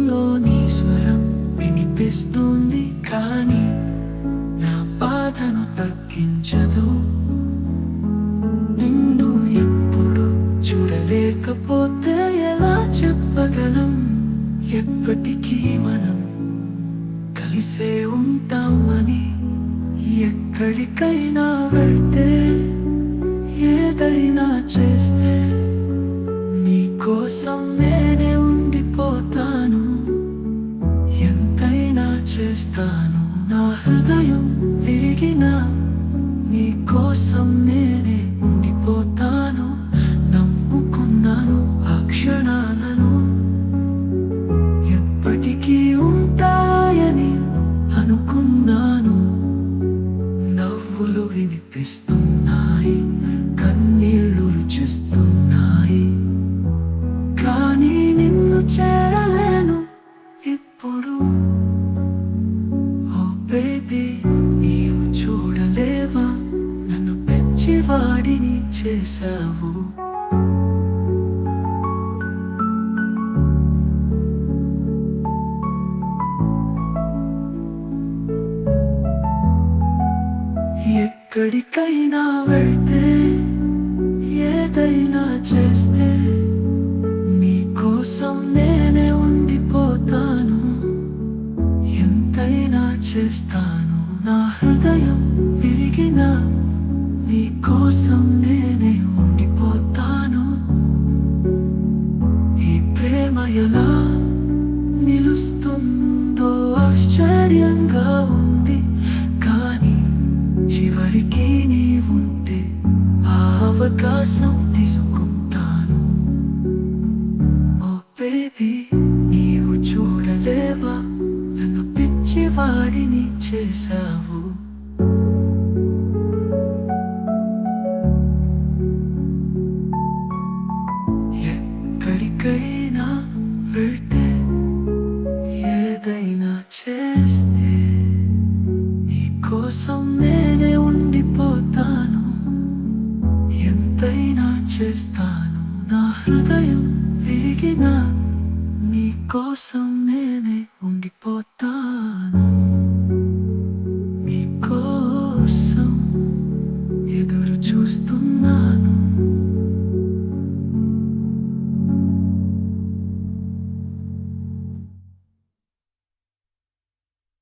మనసులో నీ స్వరం వినిపిస్తుంది, కానీ నా బాధను తగ్గించదు. నిన్ను ఎప్పుడు చూడలేకపోతే ఎలా చెప్పగలం ఎప్పటికీ మనం కలిసే ఉంటామని. ఎక్కడికైనా వెళ్తే, ఏదైనా చేస్తే నీకోసం నేనే ఉండిపోతాను. ఎంతైనా చేస్తాను, నా హృదయం విరిగినా నీకోసం నేనే ఉండిపోతాను. నమ్ముకున్నాను ఆ క్షణాలను, ఎప్పటికీ ఉంటాయని అనుకున్నాను. నవ్వులు వినిపిస్తున్నాయి, కన్నీళ్లు రుచిస్తున్నాయి, కానీ నిన్ను చేరలేను ఇప్పుడు. ఓ బేబీ, నీవు చూడలేవా నన్ను పిచ్చివాడిని చేశావు. ఎక్కడికైనా వెళ్తే, ఏదైనా చేస్తే నీకోసం నేనే ఉండిపోతాను. ఎంతైనా చేస్తాను, నా హృదయం విరిగినా నీకోసం నేనే ఉండిపోతాను. ఈ ప్రేమ ఎలా నిలుస్తుందో ఆశ్చర్యంగా ఉంది, కానీ చివరికి నీవుంటే ఆ అవకాశం తీసుకుంటాను. ఓ బేబీ, నీవు చూడలేవా నన్ను పిచ్చివాడిని చేశావు. ఎక్కడికైనా వెళ్తే, ఏదైనా చేస్తే నీకోసం నేనే ఉండిపోతాను. ఎంతైనా చేస్తాను, నా హృదయం విరిగినా నీకోసం నేనే ఉండిపోతాను.